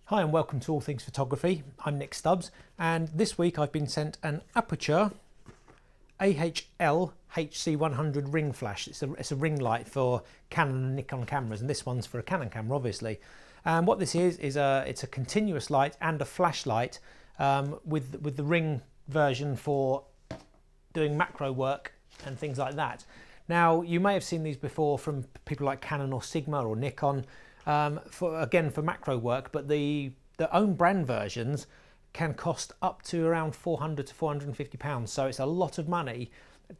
Hi and welcome to All Things Photography. I'm Nick Stubbs and this week I've been sent an Aputure AHL HC100 ring flash. It's a ring light for Canon and Nikon cameras, and this one's for a Canon camera obviously. And what this is it's a continuous light and a flashlight with the ring version for doing macro work and things like that. Now you may have seen these before from people like Canon or Sigma or Nikon, for macro work, but the own brand versions can cost up to around £400 to £450, so it's a lot of money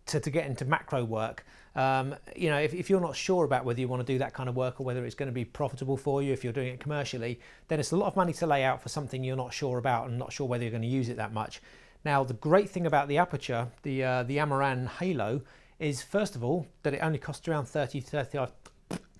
to get into macro work. You know, if you're not sure about whether you want to do that kind of work or whether it's going to be profitable for you if you're doing it commercially, then it's a lot of money to lay out for something you're not sure about and not sure whether you're going to use it that much. Now the great thing about the Aputure, the Amaran Halo, is first of all that it only costs around £30 to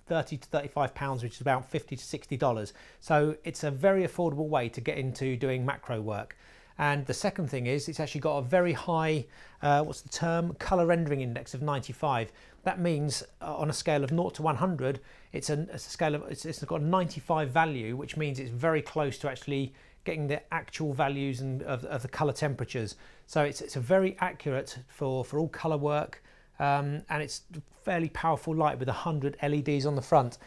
£35, which is about $50 to $60. So it's a very affordable way to get into doing macro work. And the second thing is it's actually got a very high, colour rendering index of 95. That means on a scale of 0 to 100, it's got a 95 value, which means it's very close to actually getting the actual values of the colour temperatures. So it's a very accurate for all colour work. And it's a fairly powerful light with 100 LEDs on the front.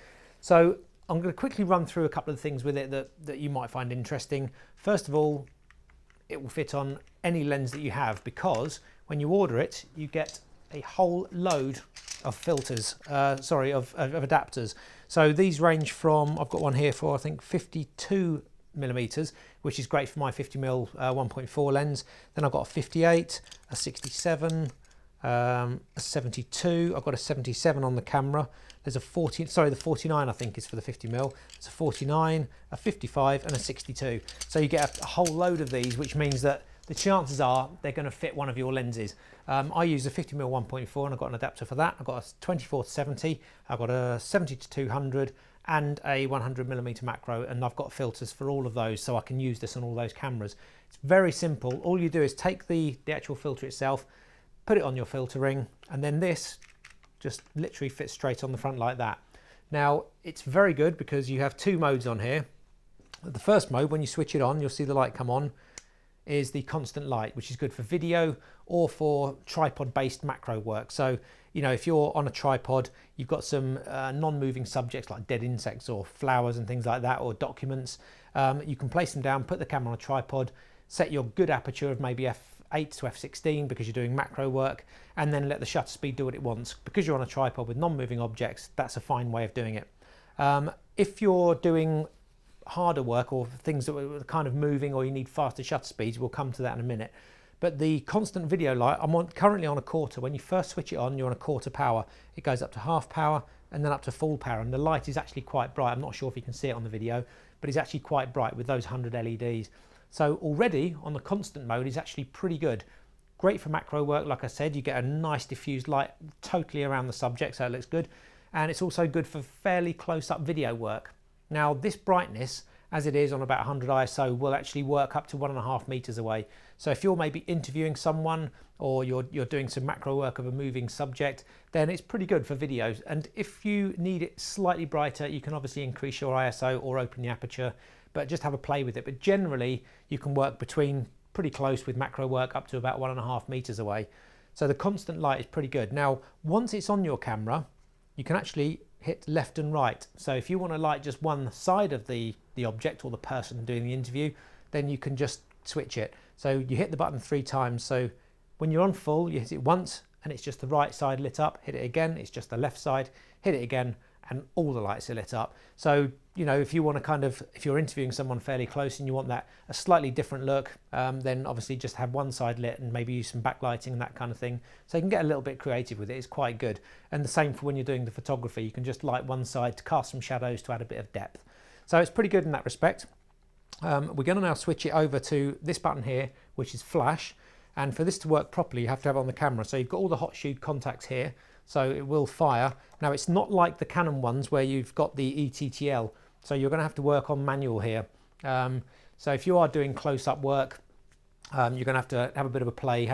So I'm going to quickly run through a couple of things with it that you might find interesting. First of all, it will fit on any lens that you have, because when you order it you get a whole load of filters, of adapters. So these range from, I've got one here for I think 52mm, which is great for my 50mm 1.4 lens. Then I've got a 58, a 67, a 72, I've got a 77 on the camera. There's a 40, sorry, the 49 I think is for the 50mm. It's a 49, a 55 and a 62. So you get a whole load of these, which means that the chances are they're going to fit one of your lenses. I use a 50mm 1.4 and I've got an adapter for that. I've got a 24 to 70, I've got a 70 to 200 and a 100mm macro, and I've got filters for all of those, so I can use this on all those cameras. It's very simple. All you do is take the actual filter itself, put it on your filter ring, and then this just literally fits straight on the front like that. Now it's very good because you have two modes on here. The first mode, when you switch it on, you'll see the light come on, is the constant light, which is good for video or for tripod based macro work. So you know, if you're on a tripod, you've got some non-moving subjects like dead insects or flowers and things like that, or documents, you can place them down, put the camera on a tripod, set your good aperture of maybe f8 to f16 because you're doing macro work, and then let the shutter speed do what it wants. Because you're on a tripod with non-moving objects, that's a fine way of doing it. If you're doing harder work or things that are kind of moving or you need faster shutter speeds, we'll come to that in a minute. But the constant video light, I'm currently on a quarter. When you first switch it on, you're on a quarter power. It goes up to half power and then up to full power, and the light is actually quite bright. I'm not sure if you can see it on the video, but it's actually quite bright with those 100 LEDs. So already on the constant mode is actually pretty good. Great for macro work, like I said, you get a nice diffused light totally around the subject, so it looks good. And it's also good for fairly close-up video work. Now this brightness, as it is on about 100 ISO, will actually work up to 1.5 meters away. So if you're maybe interviewing someone or you're doing some macro work of a moving subject, then it's pretty good for videos. And if you need it slightly brighter, you can obviously increase your ISO or open the aperture, but just have a play with it. But generally you can work between pretty close with macro work up to about 1.5 meters away. So the constant light is pretty good. Now once it's on your camera, you can actually hit left and right. So if you want to light just one side of the object or the person doing the interview, then you can just switch it. So you hit the button 3 times. So when you're on full, you hit it once and it's just the right side lit up. Hit it again, it's just the left side. Hit it again and all the lights are lit up. So you know, if you want to if you're interviewing someone fairly close and you want a slightly different look, then obviously just have one side lit and maybe use some backlighting and that kind of thing. So you can get a little bit creative with it. It's quite good. And the same for when you're doing the photography. You can just light one side to cast some shadows to add a bit of depth. So it's pretty good in that respect. We're going to now switch it over to this button here, which is flash. And for this to work properly, you have to have it on the camera. So you've got all the hot shoe contacts here, so it will fire. Now it's not like the Canon ones where you've got the ETTL. So you're going to have to work on manual here. So if you are doing close-up work, you're going to have a bit of a play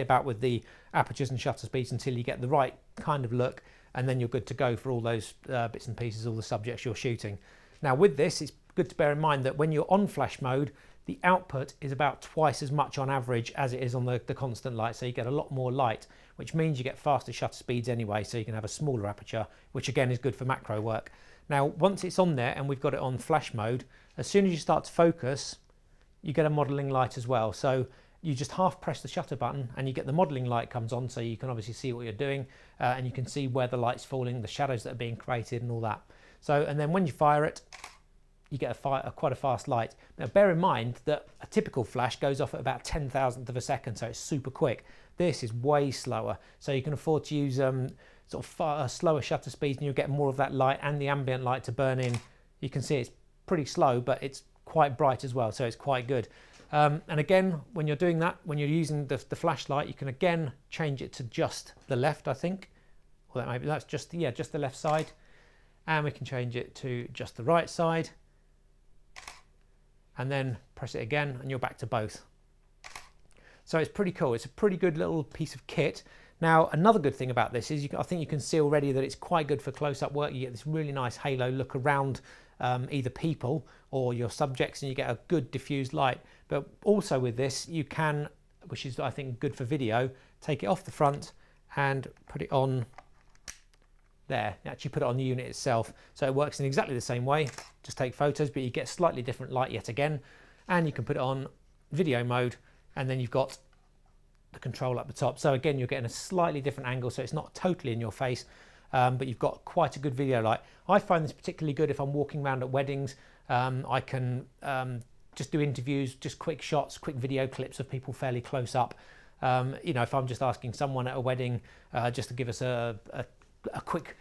about with the apertures and shutter speeds until you get the right kind of look, and then you're good to go for all those bits and pieces, all the subjects you're shooting. Now with this, it's good to bear in mind that when you're on flash mode, the output is about twice as much on average as it is on the constant light. So you get a lot more light, which means you get faster shutter speeds anyway, so you can have a smaller aperture, which again is good for macro work. Now, once it's on there and we've got it on flash mode, as soon as you start to focus, you get a modeling light as well. So you just half press the shutter button and you get the modeling light comes on, so you can obviously see what you're doing, and you can see where the light's falling, the shadows that are being created and all that. So, and then when you fire it, you get quite a fast light. Now bear in mind that a typical flash goes off at about 10,000th of a second, so it's super quick. This is way slower, so you can afford to use sort of slower shutter speeds, and you'll get more of that light and the ambient light to burn in. You can see it's pretty slow, but it's quite bright as well, so it's quite good. And again, when you're doing that, when you're using the flashlight, you can again change it to just the left, I think. Well, that's just, yeah, just the left side. And we can change it to just the right side. And then press it again and you're back to both. So it's pretty cool. It's a pretty good little piece of kit. Now, another good thing about this is I think you can see already that it's quite good for close-up work. You get this really nice halo look around either people or your subjects, and you get a good diffused light. But also with this, you can, which is I think good for video, take it off the front and put it on there. You actually put it on the unit itself, so it works in exactly the same way. Just take photos, but you get slightly different light yet again, and you can put it on video mode, and then you've got the control up the top. So again, you're getting a slightly different angle, so it's not totally in your face, but you've got quite a good video light. I find this particularly good if I'm walking around at weddings. I can just do interviews, just quick shots, quick video clips of people fairly close up. You know, if I'm just asking someone at a wedding just to give us a quick,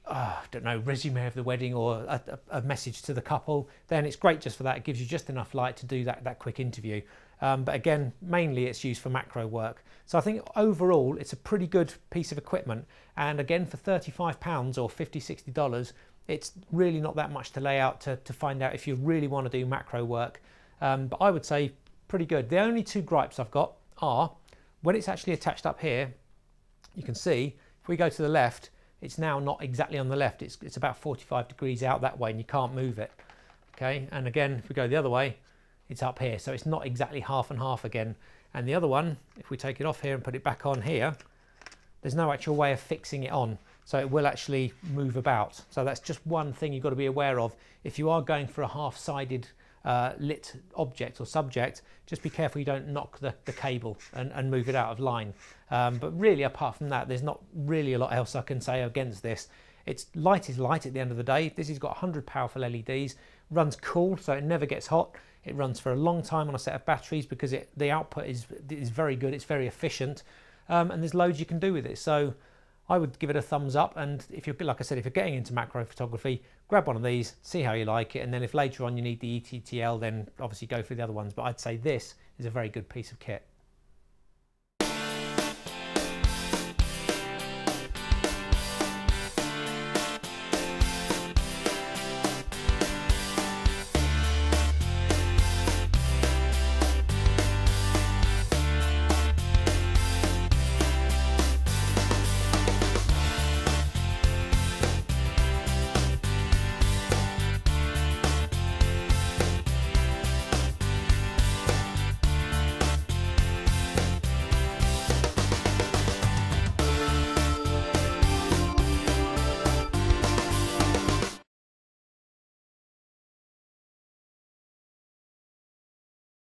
I don't know, resume of the wedding or a message to the couple, then it's great just for that. It gives you just enough light to do that quick interview. But again, mainly it's used for macro work. So I think overall it's a pretty good piece of equipment. And again, for £35 or $50, $60, it's really not that much to lay out to find out if you really want to do macro work. But I would say pretty good. The only two gripes I've got are when it's actually attached up here, you can see if we go to the left, it's now not exactly on the left. It's about 45 degrees out that way and you can't move it. Okay, and again, if we go the other way, it's up here. So it's not exactly half and half again. And the other one, if we take it off here and put it back on here, there's no actual way of fixing it on. So it will actually move about. So that's just one thing you've got to be aware of. If you are going for a half-sided lit object or subject, just be careful you don't knock the cable and move it out of line. But really, apart from that, there's not really a lot else I can say against this. It's light is light at the end of the day. This has got 100 powerful LEDs, runs cool, so it never gets hot. It runs for a long time on a set of batteries because the output is very good. It's very efficient, and there's loads you can do with it. So I would give it a thumbs up. And if you're, like I said, if you're getting into macro photography, grab one of these, see how you like it, and then if later on you need the ETTL, then obviously go for the other ones. But I'd say this is a very good piece of kit.